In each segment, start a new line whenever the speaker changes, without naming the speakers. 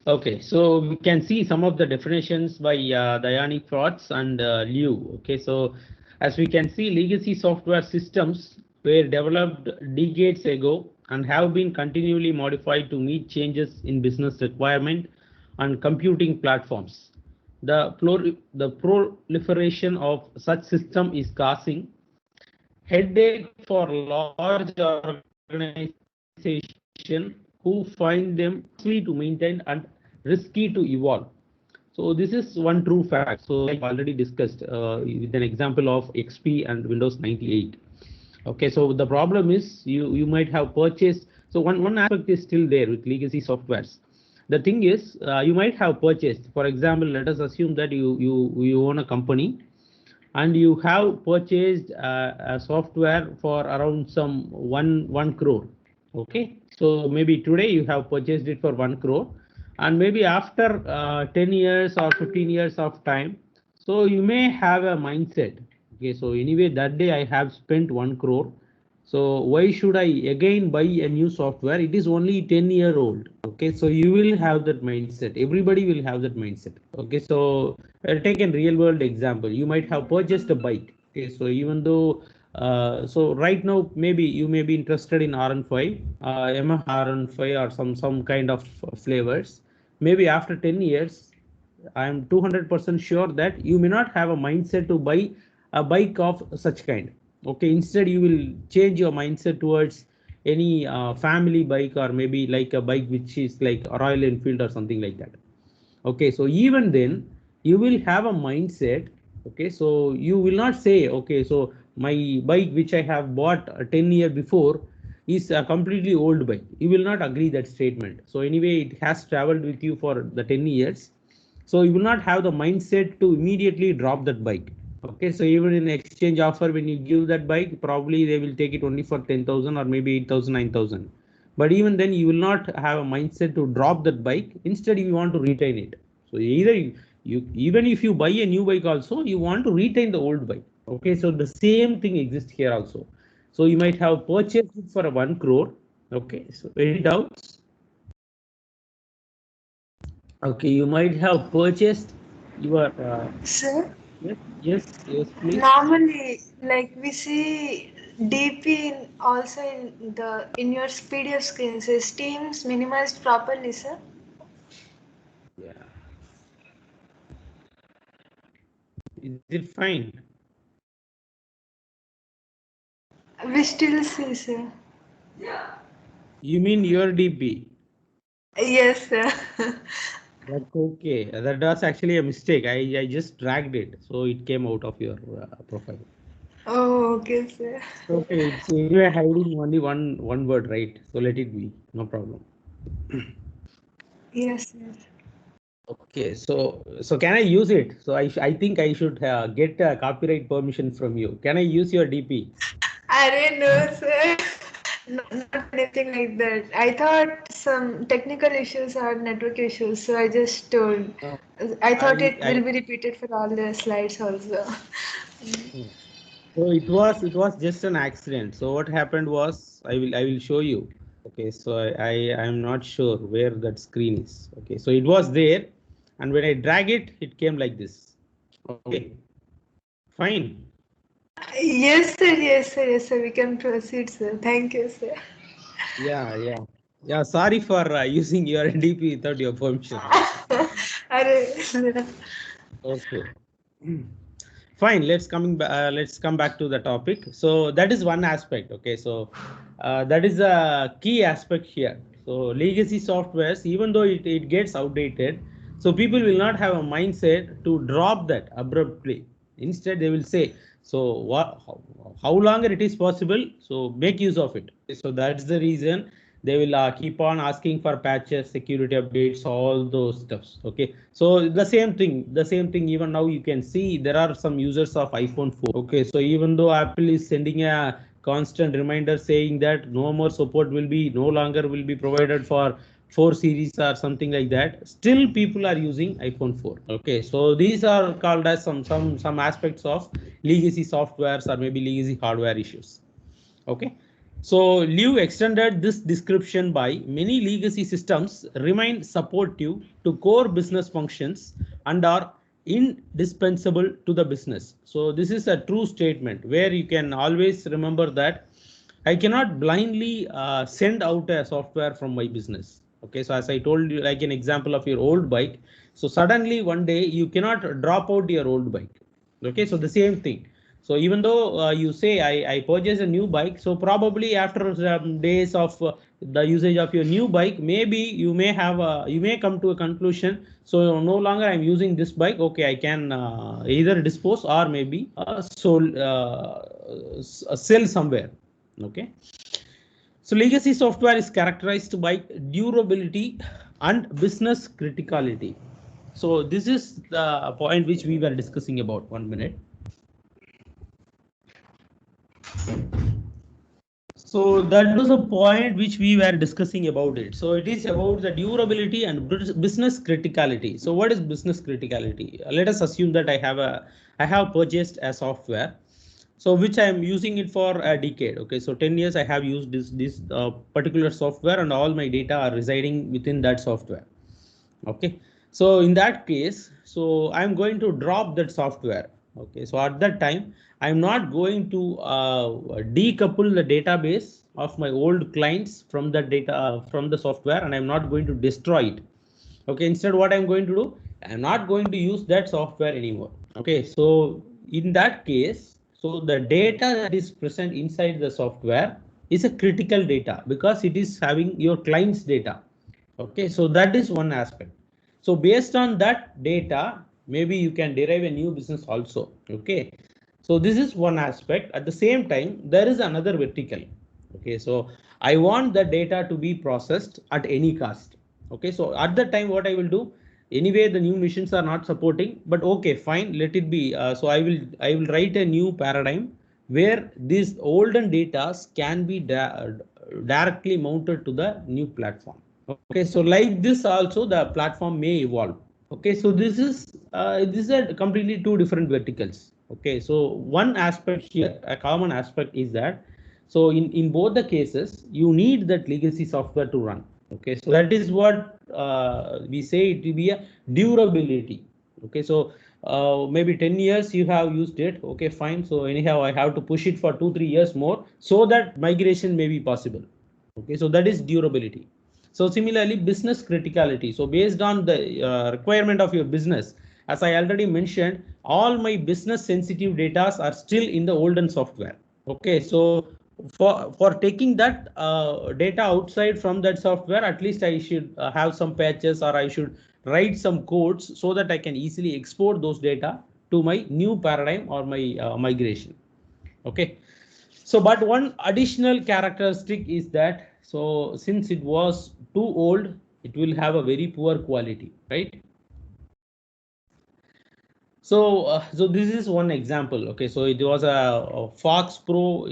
Okay, so we can see some of the definitions by Dayani Frauds and Liu. Okay, so as we can see, legacy software systems were developed decades ago and have been continually modified to meet changes in business requirement and computing platforms. The proliferation of such system is causing headache for large organization who find them costly to maintain and risky to evolve. So this is one true fact. So like we already discussed with an example of XP and Windows 98. Okay, so the problem is you might have purchased. So one aspect is still there with legacy softwares. The thing is you might have purchased. For example, let us assume that you own a company and you have purchased a software for around some one crore. Okay, so maybe today you have purchased it for 1 crore, and maybe after 10 years or 15 years of time, so you may have a mindset. Okay, so anyway, that day I have spent 1 crore, so why should I again buy a new software? It is only 10-year old. Okay, so you will have that mindset. Everybody will have that mindset. Okay, so take a real world example. You might have purchased a bike. Okay, so even though so right now maybe you may be interested in RN5, Yamaha RN5 or some kind of flavors. Maybe after 10 years, I am 200% sure that you may not have a mindset to buy a bike of such kind. Okay, instead you will change your mindset towards any family bike or maybe like a bike which is like Royal Enfield or something like that. Okay, so even then you will have a mindset. Okay, so you will not say, okay, so my bike which I have bought 10 year before is a completely old bike. You will not agree that statement. So anyway, it has traveled with you for the 10 years, so you will not have the mindset to immediately drop that bike. Okay, so even in exchange offer, when you give that bike, probably they will take it only for 10,000 or maybe 8,000, 9,000. But even then you will not have a mindset to drop that bike. Instead you want to retain it. So either you even if you buy a new bike also, you want to retain the old bike. Okay, so the same thing exists here also. So you might have purchased it for a 1 crore. Okay, so any doubts? Okay, you might have purchased your
Sir,
yes, yes, please.
normally, like we see DP also in in your PDF screen says Teams minimized properly, sir.
Yeah, is it fine?
We still see, sir.
You mean your DP?
Yes, sir.
That's okay. That was actually a mistake. I just dragged it, so it came out of your profile.
Oh, okay, sir.
Okay, it's anyway hiding only one word, right? So let it be, no problem.
Yes, yes.
Okay, so can I use it? So I think I should get copyright permission from you. Can I use your DP?
I didn't know, sir. Not anything like that. I thought some technical issues or network issues, so I just told.
No,
I thought it
I
will be repeated for all the slides also.
so it was just an accident. So what happened was I will show you. Okay, so I am not sure where that screen is. Okay, so it was there, and when I drag it, it came like this. Okay, fine.
Yes, sir. Yes, sir. Yes, sir. We can proceed, sir. Thank you, sir.
Yeah, yeah, yeah. Sorry for using your DP without your permission.
Arre,
Okay. Fine. Let's come back to the topic. So that is one aspect. Okay. So that is a key aspect here. So legacy softwares, even though it gets outdated, so people will not have a mindset to drop that abruptly. Instead, they will say, so how longer it is possible, so make use of it. So that's the reason they will keep on asking for patches, security updates, all those stuffs. Okay, so the same thing even now you can see there are some users of iPhone 4. Okay, so even though Apple is sending a constant reminder saying that no more support will be no longer will be provided for 4 series or something like that, still people are using iPhone 4. Okay, so these are called as some aspects of legacy softwares or maybe legacy hardware issues. Okay, So Liu extended this description by many legacy systems remain supportive to core business functions and are indispensable to the business. So this is a true statement where you can always remember that I cannot blindly send out a software from my business. Okay, so as I told you, like an example of your old bike. So suddenly one day you cannot drop out your old bike. Okay, so the same thing. So even though you say I purchase a new bike, so probably after some days of the usage of your new bike, maybe you may come to a conclusion. So no longer I'm using this bike. Okay, I can either dispose or maybe sell somewhere. Okay. So legacy software is characterized by durability and business criticality. So this is the point which we were discussing about 1 minute. So that was a point which we were discussing about it. So it is about the durability and business criticality. So what is business criticality? Let us assume that I have purchased a software, so which I am using it for a decade. Okay, so 10 years I have used this particular software and all my data are residing within that software. Okay, so in that case, so I'm going to drop that software. Okay, so at that time I'm not going to decouple the database of my old clients from the data from the software, and I'm not going to destroy it. Okay, instead what I'm going to do, I'm not going to use that software anymore. Okay, so in that case, so the data that is present inside the software is a critical data because it is having your client's data. Okay, so that is one aspect. So based on that data, maybe you can derive a new business also. Okay, so this is one aspect. At the same time, there is another vertical. Okay, so I want the data to be processed at any cost. Okay, so at that time, what I will do, anyway, the new machines are not supporting, but okay, fine, let it be. So I will write a new paradigm where these olden data can be directly mounted to the new platform. Okay, so like this also the platform may evolve. Okay, so this is a completely two different verticals. Okay, so one aspect here, a common aspect is that, so in both the cases, you need that legacy software to run. Okay, so that is what we say it will be a durability. Okay, so maybe 10 years you have used it. Okay, fine. So anyhow, I have to push it for 2-3 years more so that migration may be possible. Okay, so that is durability. So similarly, business criticality. So based on the requirement of your business, as I already mentioned, all my business sensitive data are still in the olden software. Okay, so for taking that data outside from that software, at least I should have some patches or I should write some codes so that I can easily export those data to my new paradigm or my migration. Okay, so but one additional characteristic is that, so since it was too old, it will have a very poor quality, right? So this is one example. Okay, so it was a Fox Pro.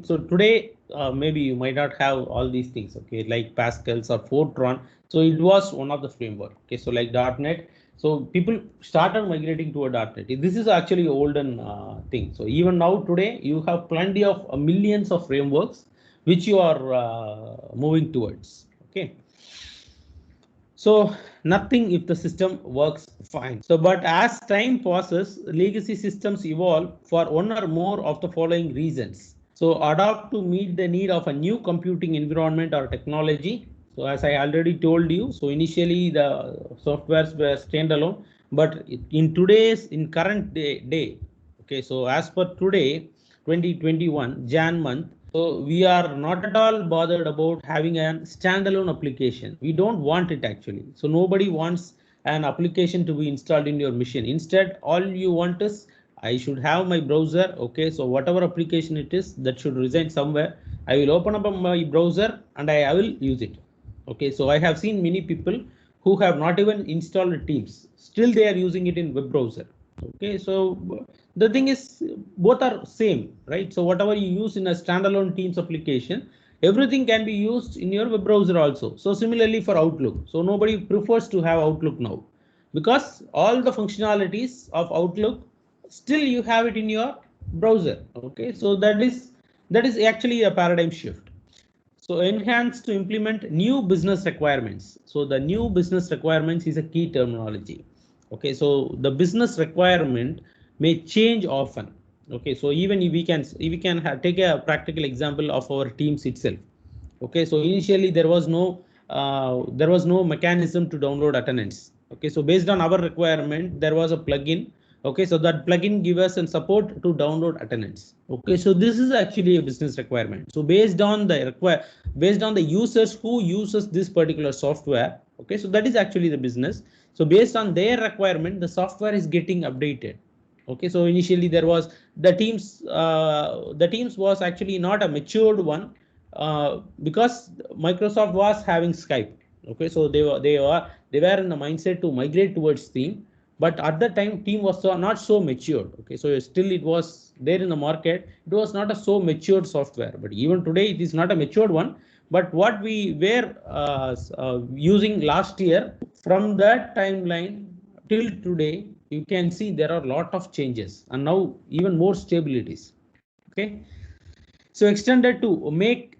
So today, maybe you might not have all these things. Okay, like Pascals or Fortran. So it was one of the framework. Okay, so like .NET. So people started migrating to a .NET. This is actually olden thing. So even now today, you have plenty of millions of frameworks which you are moving towards. Okay. So nothing if the system works fine. So but as time passes, legacy systems evolve for one or more of the following reasons. So adapt to meet the need of a new computing environment or technology. So as I already told you, so initially the softwares were standalone, but in current day, okay, so as per today, 2021 Jan month, so we are not at all bothered about having a standalone application. We don't want it actually. So nobody wants an application to be installed in your machine. Instead, all you want is I should have my browser. Okay, so whatever application it is that should reside somewhere, I will open up my browser and I will use it. Okay, so I have seen many people who have not even installed Teams. Still, they are using it in web browser. Okay, so the thing is both are same, right? So whatever you use in a standalone Teams application, everything can be used in your web browser also. So similarly for Outlook, so nobody prefers to have Outlook now because all the functionalities of Outlook still you have it in your browser. Okay, so That is actually a paradigm shift. So enhance to implement new business requirements. So the new business requirements is a key terminology. Okay, so the business requirement may change often. Okay, so even if we can take a practical example of our teams itself. Okay, so initially there was no mechanism to download attendance. Okay, so based on our requirement, there was a plugin. Okay, so that plugin gives us and support to download attendance. Okay, so this is actually a business requirement. So based on the users who uses this particular software. Okay, so that is actually the business. So based on their requirement, the software is getting updated. Okay, so initially there was the teams was actually not a matured one, because Microsoft was having Skype. Okay, so they were in the mindset to migrate towards Team, but at the time team was not so matured. Okay, so still it was there in the market. It was not a so matured software, but even today it is not a matured one. But what we were using last year, from that timeline till today, you can see there are a lot of changes and now even more stabilities. Okay, so extended to make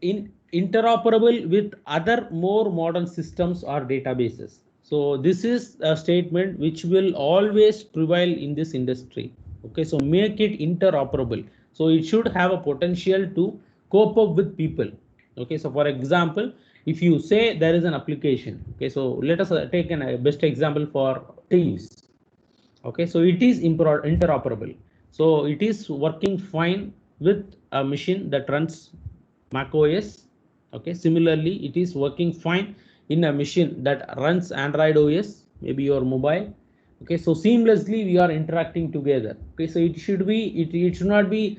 interoperable with other more modern systems or databases. So this is a statement which will always prevail in this industry. Okay, so make it interoperable. So it should have a potential to cope up with people. Okay, so for example, if you say there is an application. Okay, so let us take a best example for Teams. Okay, so it is interoperable. So it is working fine with a machine that runs Mac OS. Okay, similarly, it is working fine in a machine that runs Android OS, maybe your mobile. Okay, so seamlessly we are interacting together. Okay, so it should be it should not be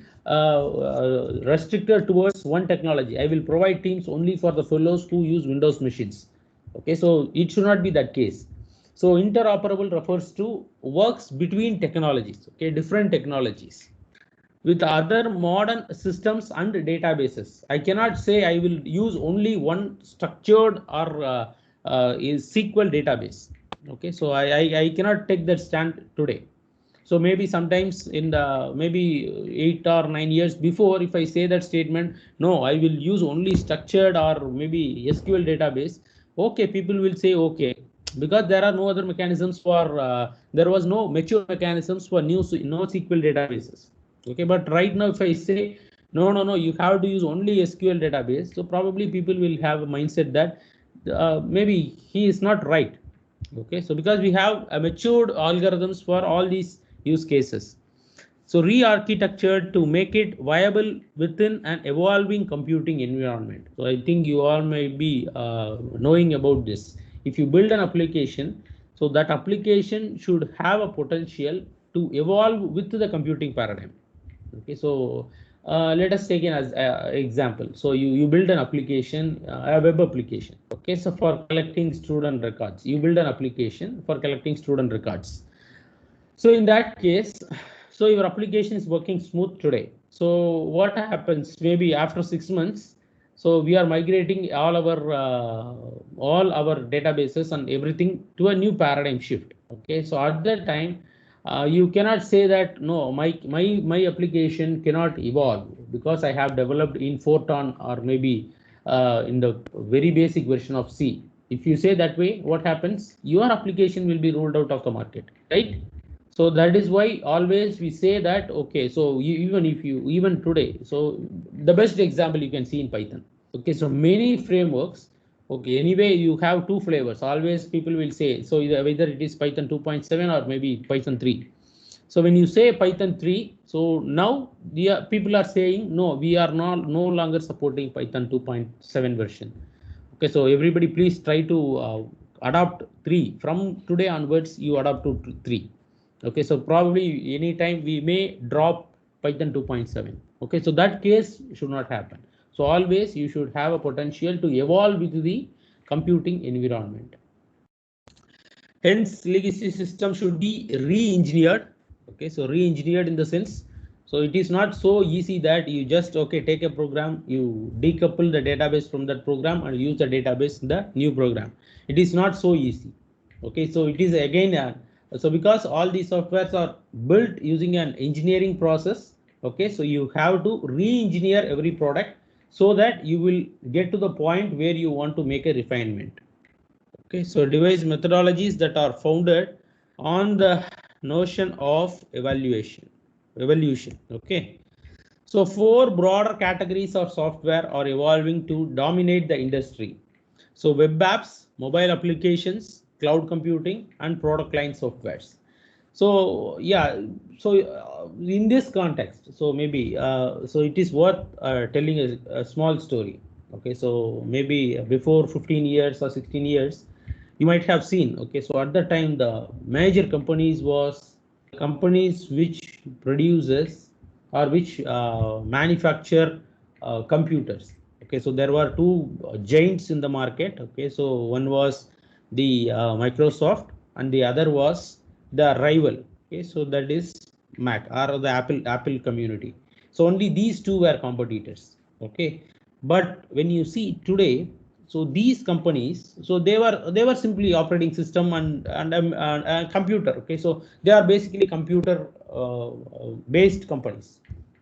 restricted towards one technology. I will provide Teams only for the fellows who use Windows machines. Okay, so it should not be that case. So interoperable refers to works between technologies. Okay, different technologies with other modern systems and databases. I cannot say I will use only one structured or is SQL database. Okay, so I cannot take that stand today. So maybe sometimes in the maybe 8 or 9 years before, if I say that statement, no, I will use only structured or maybe SQL database. Okay, people will say okay, because there are no other mechanisms for there was no mature mechanisms for no SQL databases. Okay, but right now if I say no, you have to use only SQL database, so probably people will have a mindset that maybe he is not right. Okay, so because we have a matured algorithms for all these use cases. So re-architectured to make it viable within an evolving computing environment. So I think you all may be knowing about this. If you build an application, so that application should have a potential to evolve with the computing paradigm. Okay, so let us take an as example. So you build an application, a web application. Okay, so for collecting student records, you build an application for collecting student records. So in that case, so your application is working smooth today. So what happens maybe after 6 months? So we are migrating all our databases and everything to a new paradigm shift. Okay, so at that time, you cannot say that no, my application cannot evolve because I have developed in Fortran or maybe in the very basic version of C. If you say that way, what happens? Your application will be rolled out of the market, right? So that is why always we say that okay, so even today, so the best example you can see in Python. Okay, so many frameworks. Okay, anyway, you have two flavors. Always people will say, so whether it is Python 2.7 or maybe Python 3. So when you say Python 3, so now the people are saying, no, we are no longer supporting Python 2.7 version. Okay, so everybody please try to adopt 3. From today onwards, you adopt to 3. Okay, so probably anytime we may drop Python 2.7. Okay, so that case should not happen. So always you should have a potential to evolve with the computing environment. Hence, legacy system should be re-engineered. Okay, so re-engineered in the sense, so it is not so easy that you just okay take a program, you decouple the database from that program and use the database in the new program. It is not so easy. Okay, so it is again so because all these softwares are built using an engineering process. Okay, so you have to re-engineer every product so that you will get to the point where you want to make a refinement. Okay, so device methodologies that are founded on the notion of evolution. Okay, so four broader categories of software are evolving to dominate the industry. So web apps, mobile applications, cloud computing, and product line softwares. So yeah, so in this context, so maybe so it is worth telling a small story. Okay, so maybe before 15 years or 16 years, you might have seen. Okay, so at the time the major companies was companies which produces or which manufacture computers. Okay, so there were two giants in the market. Okay, so one was the Microsoft and the other was the rival. Okay, so that is Mac or the Apple community. So only these two were competitors. Okay, but when you see today, so these companies, so they were simply operating system and computer. Okay, so they are basically computer based companies.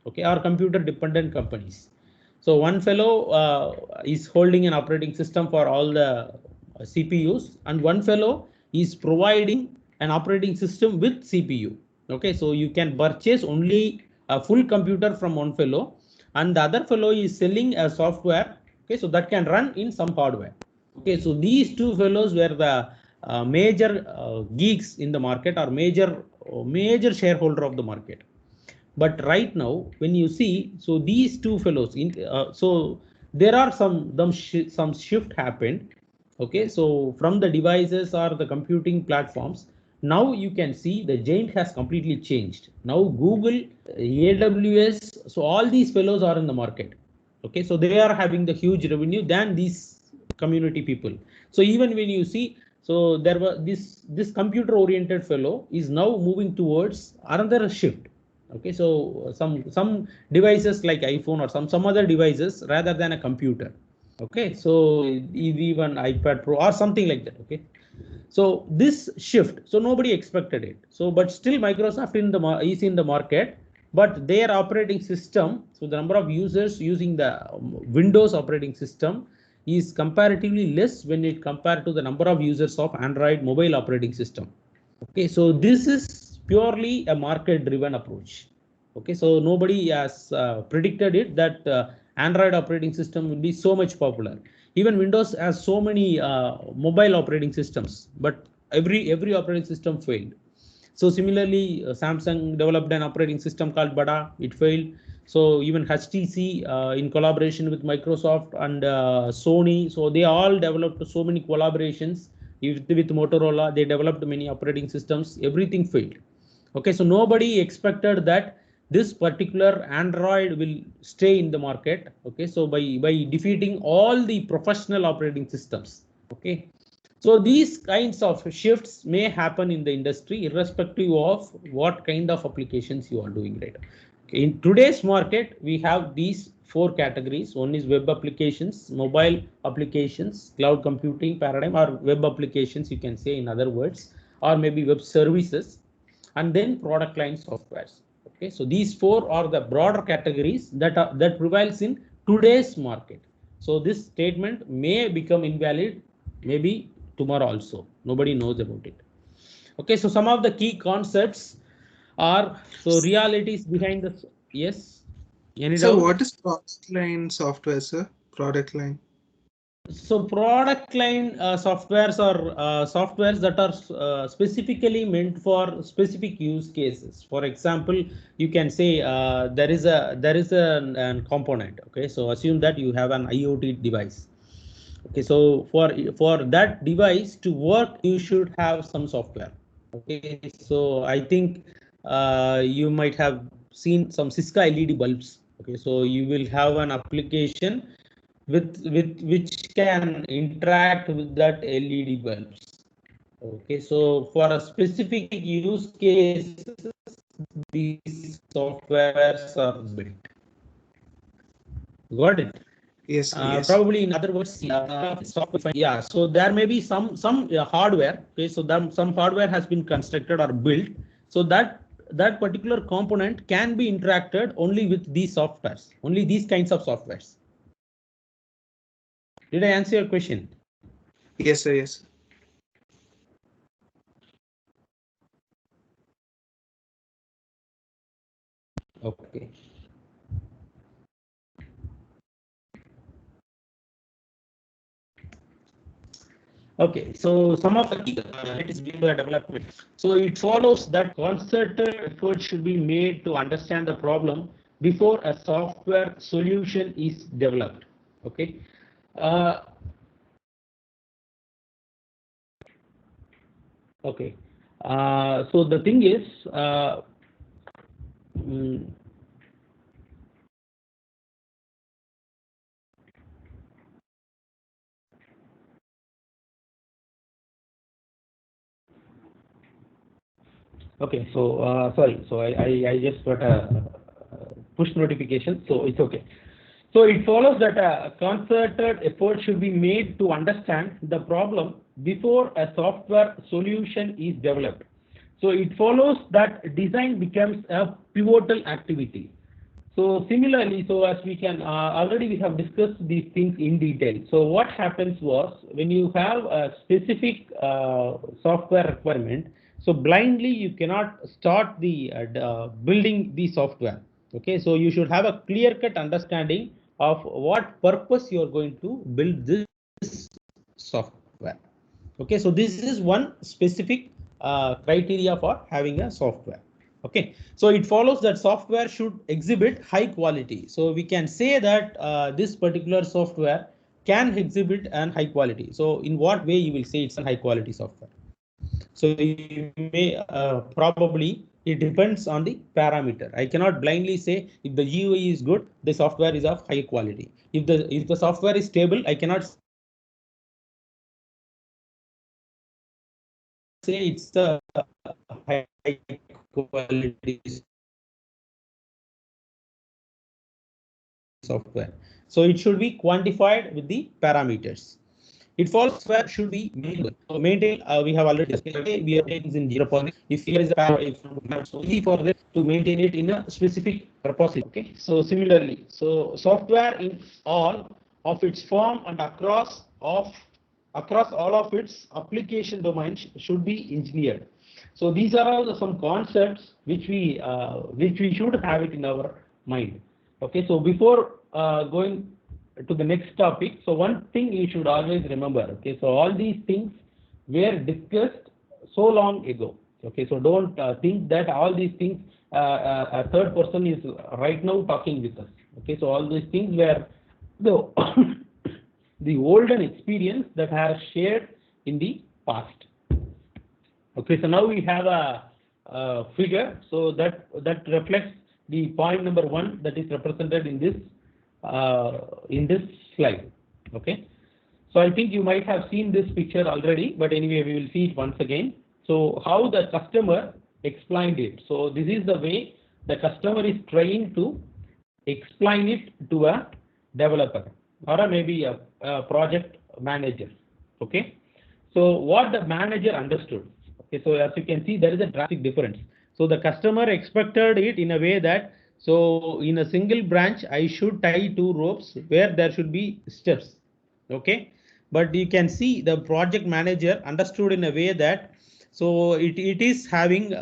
Okay, or computer dependent companies. So one fellow is holding an operating system for all the CPUs, and one fellow is providing an operating system with CPU. Okay, so you can purchase only a full computer from one fellow, and the other fellow is selling a software. Okay, so that can run in some hardware. Okay, so these two fellows were the major geeks in the market, or major shareholder of the market. But right now when you see, so these two fellows so there are some shift happened. Okay, so from the devices or the computing platforms, now you can see the giant has completely changed. Now Google, AWS, so all these fellows are in the market. Okay, so they are having the huge revenue than these community people. So even when you see, so there was this computer oriented fellow is now moving towards another shift. Okay, so some devices like iPhone or some other devices rather than a computer. Okay, so even iPad Pro or something like that. Okay, so this shift, so nobody expected it. So but still Microsoft is in the market, but their operating system, so the number of users using the Windows operating system is comparatively less when it compared to the number of users of Android mobile operating system. Okay, so this is purely a market driven approach. Okay, so nobody has predicted it that Android operating system will be so much popular. Even Windows has so many mobile operating systems, but every operating system failed. So similarly, Samsung developed an operating system called Bada. It failed. So even HTC, in collaboration with Microsoft and Sony, so they all developed so many collaborations with Motorola. They developed many operating systems. Everything failed. Okay, so nobody expected that this particular Android will stay in the market. Okay, so by defeating all the professional operating systems. Okay, so these kinds of shifts may happen in the industry irrespective of what kind of applications you are doing, right? Okay, in today's market, we have these four categories. One is web applications, mobile applications, cloud computing paradigm, or web applications, you can say in other words, or maybe web services, and then product line softwares. Okay, so these four are the broader categories that prevails in today's market. So this statement may become invalid maybe tomorrow also. Nobody knows about it. Okay, so some of the key concepts are, so realities behind the, yes, any
So
doubt?
what is product line software, sir? Product line.
So product line softwares are softwares that are specifically meant for specific use cases. For example, you can say there is a component. Okay, so assume that you have an IoT device. Okay, so for that device to work, you should have some software. Okay, so I think you might have seen some Cisco LED bulbs. Okay, so you will have an application with which can interact with that LED bulbs. Okay, so for a specific use case, these softwares are built. Got it?
Yes, sir. Yes.
Probably in other words, software. Yeah, so there may be some hardware. Okay, so some hardware has been constructed or built so that that particular component can be interacted only with these softwares, only these kinds of softwares. Did I answer your question?
Yes, sir. Yes.
Okay. Okay, so some of the it is being development. So it follows that concerted effort should be made to understand the problem before a software solution is developed. Okay. Okay. So the thing is, mm, okay. So sorry. So I just got a push notification. So it's okay. So it follows that a concerted effort should be made to understand the problem before a software solution is developed. So it follows that design becomes a pivotal activity. So similarly, so as we can already we have discussed these things in detail. So what happens was when you have a specific software requirement, so blindly you cannot start the building the software. Okay, so you should have a clear-cut understanding of what purpose you are going to build this software. Okay, so this is one specific criteria for having a software. Okay, so it follows that software should exhibit high quality. So we can say that this particular software can exhibit an high quality. So in what way you will say it's a high quality software? So you may probably it depends on the parameter. I cannot blindly say if the GUI is good, the software is of high quality. If the software is stable, I cannot say it's a high quality software. So it should be quantified with the parameters. It follows where should be maintained. So maintain we have already discussed. We have taken in repository. If here is a parameter, so easy for them to maintain it in a specific repository. Okay. So similarly, so software in all of its form and across all of its application domains should be engineered. So these are all some concepts which we should have it in our mind. Okay, so before going to the next topic, so one thing you should always remember. Okay, so all these things were discussed so long ago. Okay, so don't think that all these things a third person is right now talking with us. Okay, so all these things were the the olden experience that are shared in the past. Okay, so now we have a figure, so that reflects the point number 1 that is represented in this slide. Okay, so I think you might have seen this picture already, but anyway we will see it once again. So how the customer explained it. So this is the way the customer is trying to explain it to a developer or maybe a project manager. Okay, so what the manager understood. Okay, so as you can see, there is a drastic difference. So the customer expected it in a way that, so in a single branch, I should tie 2 ropes where there should be steps. Okay, but you can see the project manager understood in a way that, so it is having in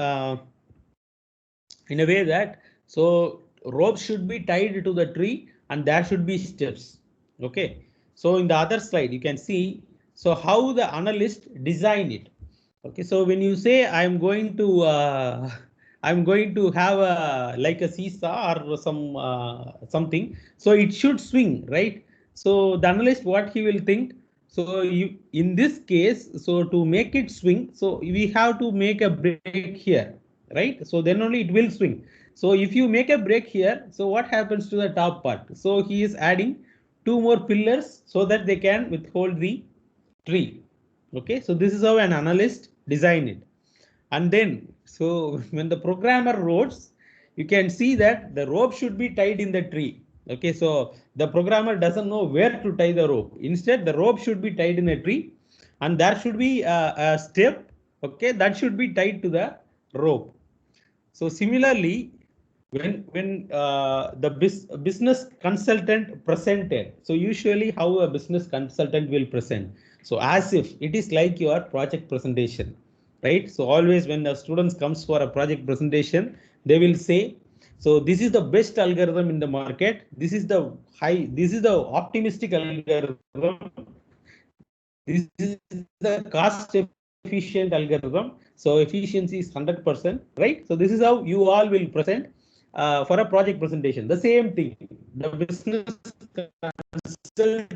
a way that, so ropes should be tied to the tree and there should be steps. Okay, so in the other slide, you can see, so how the analyst design it. Okay, so when you say I'm going to have a like a seesaw or something, so it should swing, right? So the analyst, what he will think, so you in this case, so to make it swing, so we have to make a break here, right? So then only it will swing. So if you make a break here, so what happens to the top part? So he is adding 2 more pillars so that they can withhold the tree. Okay, so this is how an analyst design it. And then, so when the programmer wrote, you can see that the rope should be tied in the tree. Okay, so the programmer doesn't know where to tie the rope. Instead, the rope should be tied in a tree and there should be a step, okay, that should be tied to the rope. So similarly, when the business consultant presented, so usually how a business consultant will present, so as if it is like your project presentation, right? So always when the students comes for a project presentation, they will say, so this is the best algorithm in the market, this is the optimistic algorithm, this is the cost efficient algorithm. So efficiency is 100%, right? So this is how you all will present for a project presentation. The same thing, the business consultant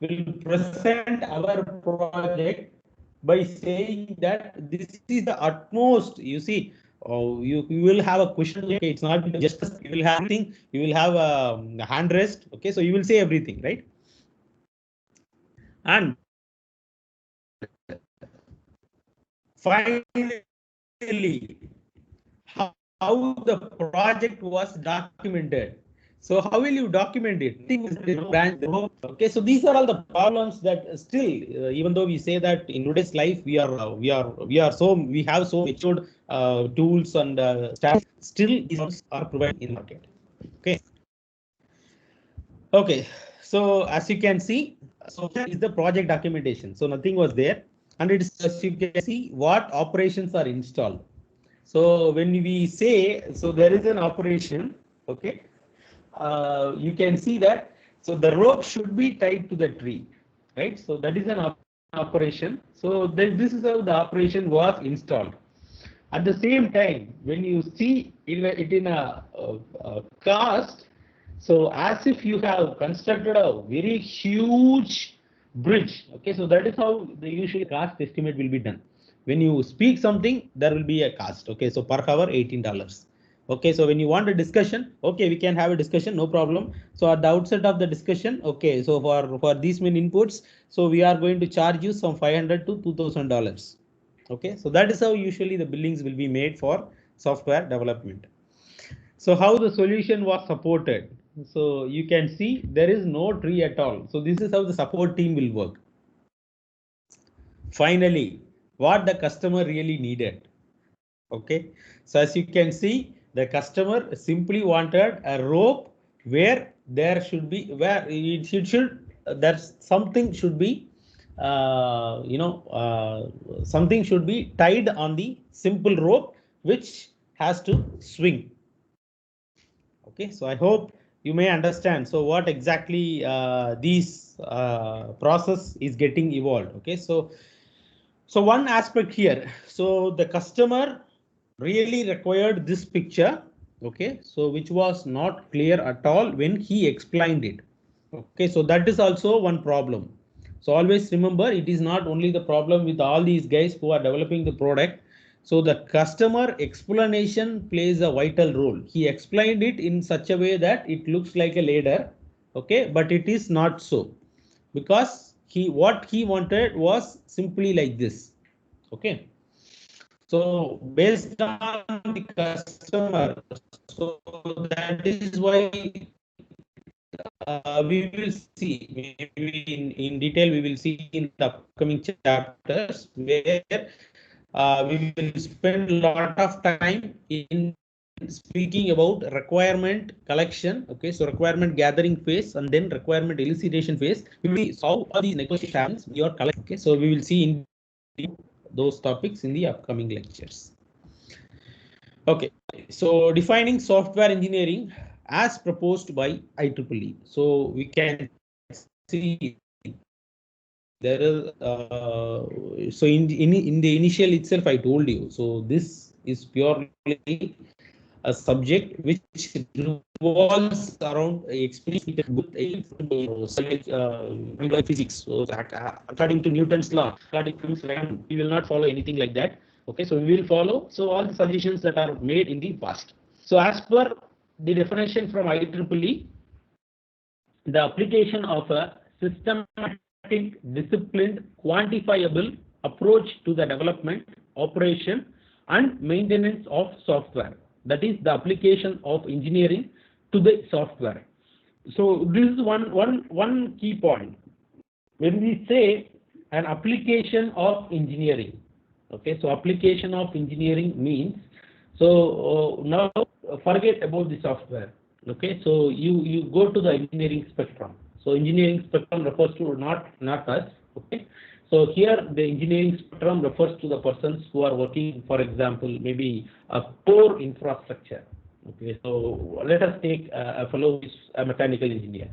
will present our project by saying that this is the utmost. You see, you will have a question. Okay, it's not just you will have everything. You will have a hand rest. Okay, so you will say everything, right? And finally, how the project was documented. So how will you document it? Okay, so these are all the problems that still, even though we say that in today's life we have so matured tools and staff, still these are provided in the market. Okay. Okay, so as you can see, so here is the project documentation. So nothing was there, and it's as you can see what operations are installed. So when we say, so there is an operation, okay, you can see that, so the rope should be tied to the tree, right? So that is an operation. So this is how the operation was installed. At the same time, when you see it in a cast, so as if you have constructed a very huge bridge. Okay, so that is how the usual cost estimate will be done. When you speak something, there will be a cost. Okay, so per hour $18. Okay, so when you want a discussion, okay, we can have a discussion, no problem. So at the outset of the discussion, okay, so for these many inputs, so we are going to charge you some $500 to $2,000. Okay, so that is how usually the billings will be made for software development. So how the solution was supported. So you can see there is no tree at all. So this is how the support team will work. Finally, what the customer really needed. Okay, so as you can see, the customer simply wanted a rope where there should be, where it should there's something should be something should be tied on the simple rope which has to swing. Okay, so I hope you may understand. So what exactly these process is getting evolved. Okay, so one aspect here. So the customer really required this picture. Okay, so which was not clear at all when he explained it. Okay, so that is also one problem. So always remember, it is not only the problem with all these guys who are developing the product. So the customer explanation plays a vital role. He explained it in such a way that it looks like a ladder. Okay, but it is not so, because what he wanted was simply like this. Okay, so based on the customer, so that is why we will see, maybe in detail we will see in the upcoming chapters, where we will spend a lot of time in speaking about requirement collection. Okay, so requirement gathering phase and then requirement elicitation phase. We will solve all these negotiations your collect. Okay, so we will see in those topics in the upcoming lectures. Okay, so defining software engineering as proposed by IEEE. So we can see there is so in the initial itself I told you. So this is purely a subject which revolves around experience with physics. So according to Newton's law, we will not follow anything like that. Okay, so we will follow all the suggestions that are made in the past. So as per the definition from IEEE, the application of a systematic, disciplined, quantifiable approach to the development, operation, and maintenance of software. That is the application of engineering to the software. So this is one key point. When we say an application of engineering, Okay, so application of engineering means, so now forget about the software. Okay, so you go to the engineering spectrum. So engineering spectrum refers to not us. Okay, so here the engineering spectrum refers to the persons who are working, for example, maybe a core infrastructure. Okay, so let us take a fellow who is a mechanical engineer.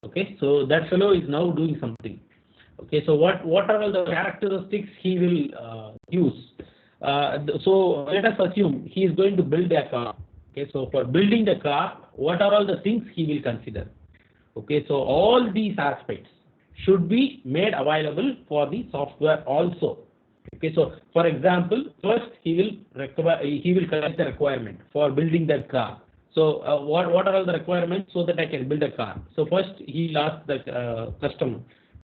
Okay, so that fellow is now doing something. Okay, so what are all the characteristics he will use? So let us assume he is going to build a car. Okay, so for building the car, what are all the things he will consider? Okay, so all these aspects should be made available for the software also. Okay, so for example, first he will collect the requirement for building that car. So what are all the requirements so that I can build a car? So first he will ask the customer.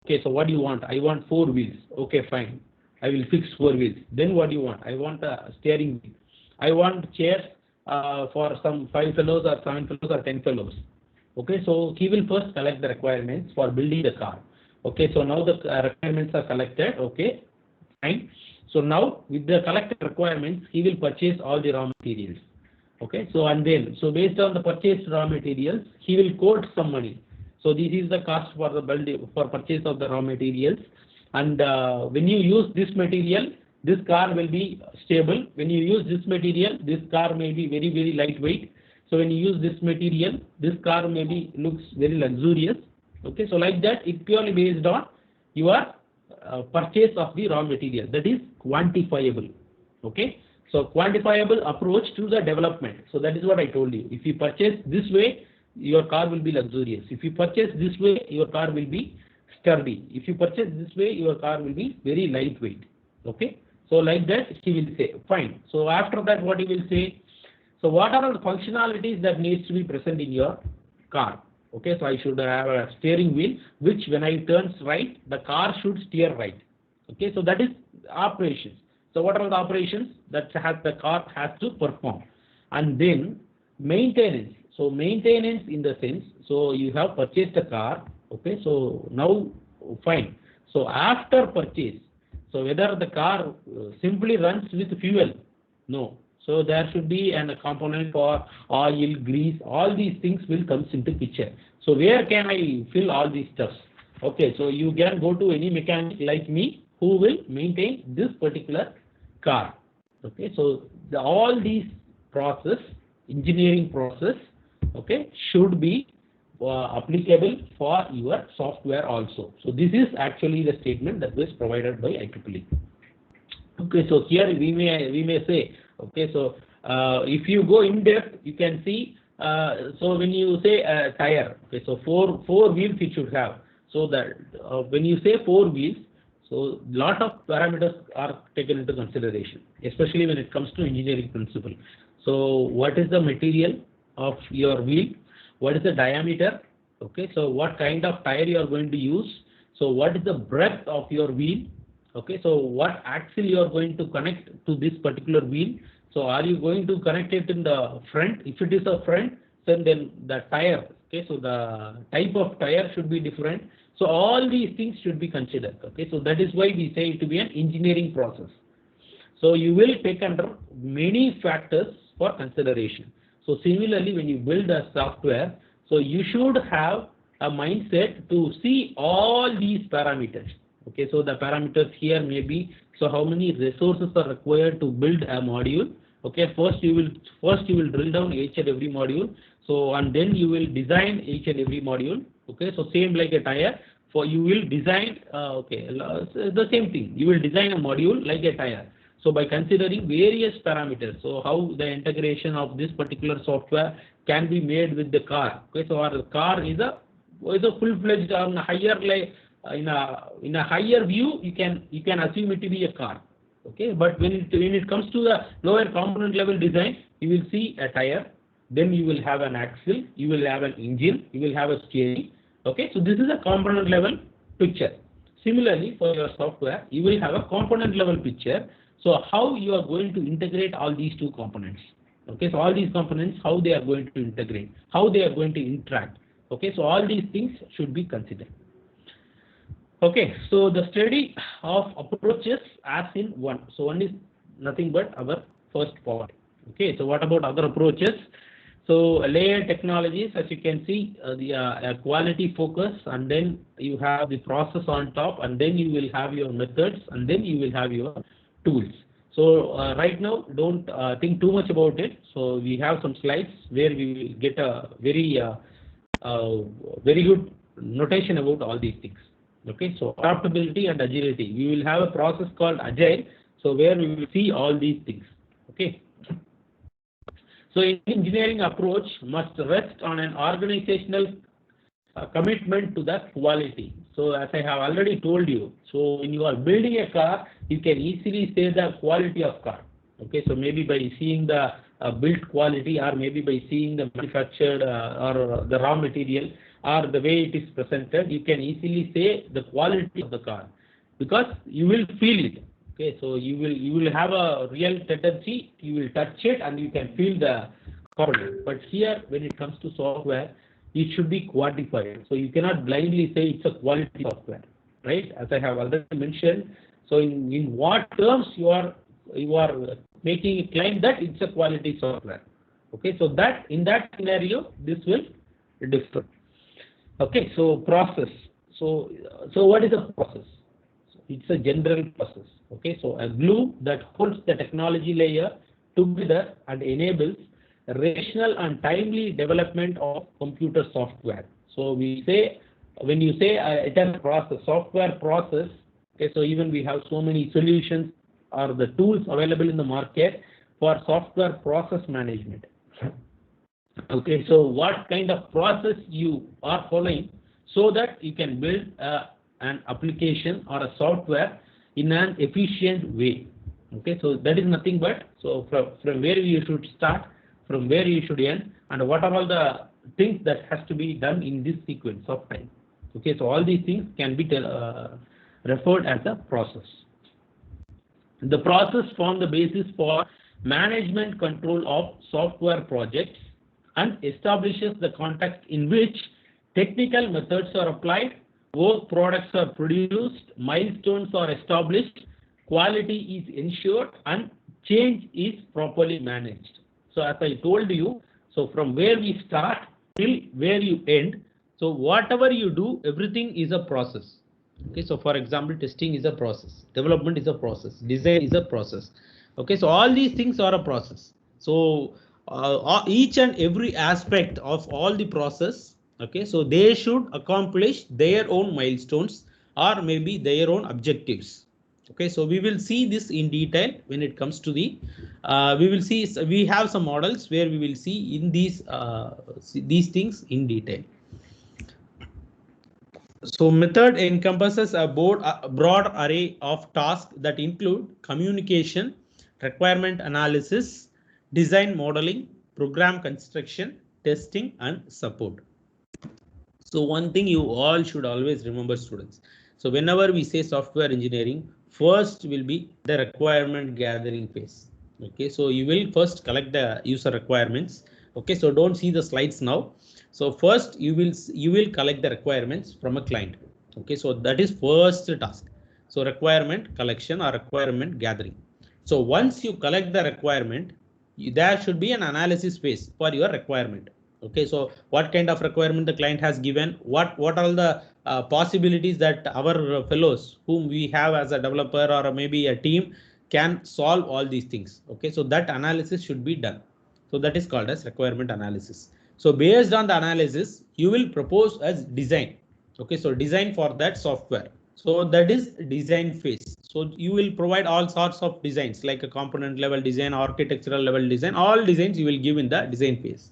Okay, so what do you want? I want 4 wheels. Okay, fine. I will fix 4 wheels. Then what do you want? I want a steering wheel. I want chairs for some 5 fellows or 7 fellows or 10 fellows. Okay, so he will first collect the requirements for building the car. Okay, so now the requirements are collected. Okay, fine. So now with the collected requirements, he will purchase all the raw materials. Okay, so and then, so based on the purchased raw materials, he will quote some money. So this is the cost for the for purchase of the raw materials. And when you use this material, this car will be stable. When you use this material, this car may be very, very lightweight. So when you use this material, this car maybe looks very luxurious. Okay, so like that, it purely based on your purchase of the raw material. That is quantifiable. Okay, so quantifiable approach to the development. So that is what I told you. If you purchase this way, your car will be luxurious. If you purchase this way, your car will be sturdy. If you purchase this way, your car will be very lightweight. Okay, so like that he will say, fine. So after that, what he will say, so what are the functionalities that needs to be present in your car? Okay, so I should have a steering wheel, which when I turns right, the car should steer right. Okay, so that is operations. So what are the operations that the car has to perform? And then maintenance. So maintenance in the sense, so you have purchased a car. Okay, so now fine. So after purchase, so whether the car simply runs with fuel? No. So there should be a component for oil, grease, all these things will comes into picture. So where can I fill all these stuffs? Okay, so you can go to any mechanic like me who will maintain this particular car. Okay, so all these process, engineering process, okay, should be applicable for your software also. So this is actually the statement that was provided by IEEE. Okay, so here we may say, okay, so if you go in depth, you can see. So when you say tire, okay, so four wheels it should have. So that when you say 4 wheels, so lot of parameters are taken into consideration, especially when it comes to engineering principle. So what is the material of your wheel? What is the diameter? Okay, so what kind of tire you are going to use? So what is the breadth of your wheel? Okay, so what axle you are going to connect to this particular wheel? So are you going to connect it in the front? If it is a front, then the tire. Okay, so the type of tire should be different. So all these things should be considered. Okay, so that is why we say it to be an engineering process. So you will take under many factors for consideration. So similarly, when you build a software, so you should have a mindset to see all these parameters. Okay, so the parameters here may be, so how many resources are required to build a module. Okay, first you will drill down each and every module. So and then you will design each and every module. Okay, so same like a tire. For you will design the same thing. You will design a module like a tire. So by considering various parameters, so how the integration of this particular software can be made with the car. Okay, so our car is a full-fledged on a higher in a higher view, you can assume it to be a car. Okay, but when it comes to the lower component level design, you will see a tire, then you will have an axle, you will have an engine, you will have a steering. Okay, so this is a component level picture. Similarly, for your software, you will have a component level picture. So how you are going to integrate all these two components. Okay, so all these components, how they are going to integrate, how they are going to interact. Okay, so all these things should be considered. Okay, so the study of approaches as in one. So one is nothing but our first part. Okay, so what about other approaches? So layer technologies, as you can see, the quality focus, and then you have the process on top, and then you will have your methods, and then you will have your tools. So right now, don't think too much about it. So we have some slides where we will get a uh, very good notation about all these things. Okay, so adaptability and agility. We will have a process called agile. So where we will see all these things. Okay. So engineering approach must rest on an organizational commitment to the quality. So as I have already told you, so when you are building a car, you can easily say the quality of car. Okay, so maybe by seeing the built quality, or maybe by seeing the manufactured or the raw material, or the way it is presented, you can easily say the quality of the car, because you will feel it. Okay, so you will have a real tendency, you will touch it and you can feel the component. But here, when it comes to software, it should be quantified. So you cannot blindly say it's a quality software, right? As I have already mentioned. So in what terms you are making a claim that it's a quality software. Okay, so that in that scenario, this will differ. Okay, so process. So what is a process? It's a general process. Okay, so a glue that holds the technology layer together and enables rational and timely development of computer software. So we say, when you say it has a process, software process. Okay, so even we have so many solutions or the tools available in the market for software process management. Okay, so what kind of process you are following so that you can build an application or a software in an efficient way. Okay, so that is nothing but, so from where you should start, from where you should end, and what are all the things that has to be done in this sequence of time. Okay, so all these things can be referred as a process. The process forms the basis for management control of software projects and establishes the context in which technical methods are applied, work products are produced, milestones are established, quality is ensured, and change is properly managed. So as I told you, so from where we start till where you end, so whatever you do, everything is a process. Okay, so for example, testing is a process, development is a process, design is a process. Okay, so all these things are a process. So each and every aspect of all the process, okay, so they should accomplish their own milestones or maybe their own objectives. Okay, so we will see this in detail when it comes to the we will see, we have some models where we will see in these things in detail. So method encompasses a broad array of tasks that include communication, requirement analysis, design modeling, program construction, testing, and support. So one thing you all should always remember, students. So whenever we say software engineering, first will be the requirement gathering phase. Okay, so you will first collect the user requirements. Okay, so don't see the slides now. So first you will collect the requirements from a client. Okay, so that is first task. So requirement collection or requirement gathering. So once you collect the requirement, there should be an analysis phase for your requirement. Okay, so what kind of requirement the client has given, what are the possibilities that our fellows whom we have as a developer or maybe a team can solve all these things. Okay, so that analysis should be done. So that is called as requirement analysis. So based on the analysis, you will propose as design. Okay, so design for that software. So that is design phase. So you will provide all sorts of designs like a component level design, architectural level design, all designs you will give in the design phase.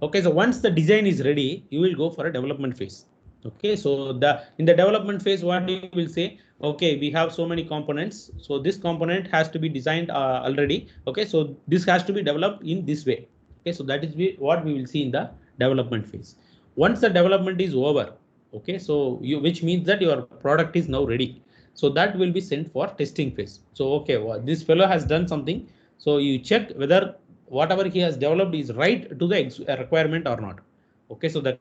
Okay, so once the design is ready, you will go for a development phase. Okay, so in the development phase, what you will say, okay, we have so many components, so this component has to be designed already. Okay, so this has to be developed in this way. Okay, so that is what we will see in the development phase. Once the development is over, okay, so which means that your product is now ready. So that will be sent for testing phase. So okay, well, this fellow has done something. So you check whether whatever he has developed is right to the requirement or not. Okay, so the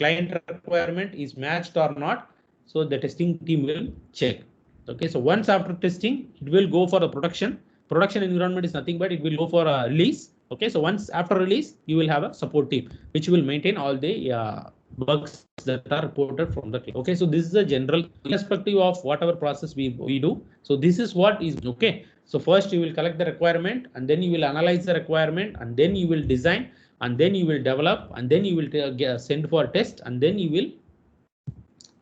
client requirement is matched or not. So the testing team will check. Okay, so once after testing, it will go for the production. Production environment is nothing but it will go for a release. Okay, so once after release, you will have a support team which will maintain all the bugs that are reported from the client. Okay, so this is a general perspective of whatever process we do. So this is what is okay. So first you will collect the requirement, and then you will analyze the requirement, and then you will design, and then you will develop, and then you will send for test, and then you will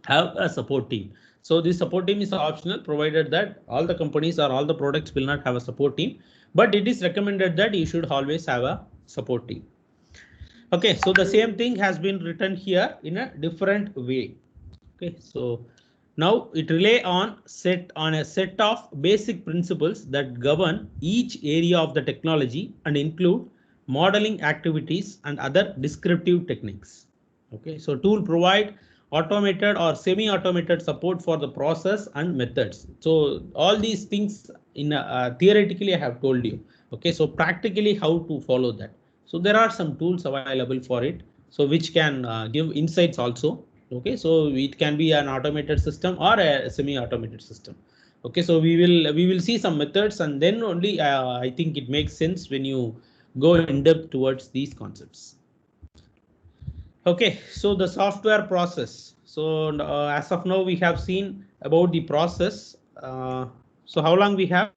have a support team. So this support team is optional, provided that all the companies or all the products will not have a support team, but it is recommended that you should always have a support team. Okay, so the same thing has been written here in a different way. Okay, so now it rely on a set of basic principles that govern each area of the technology and include modeling activities and other descriptive techniques. Okay, so tool provide automated or semi-automated support for the process and methods. So all these things in theoretically I have told you. Okay, so practically how to follow that. So there are some tools available for it, so which can give insights also. Okay, so it can be an automated system or a semi-automated system. Okay, so we will see some methods, and then only I think it makes sense when you go in depth towards these concepts. Okay, so the software process. So as of now we have seen about the process. So how long we have?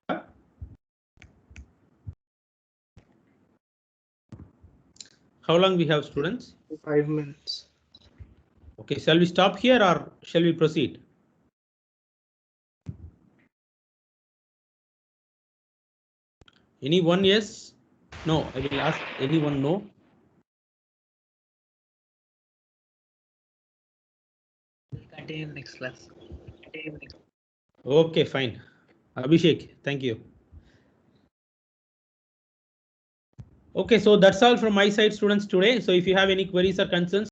How long we have, students?
5 minutes.
Okay, shall we stop here or shall we proceed? Anyone yes? No, I will ask anyone no.
Continue next class.
Okay, fine. Abhishek, thank you. Okay, so that's all from my side, students, today. So if you have any queries or concerns,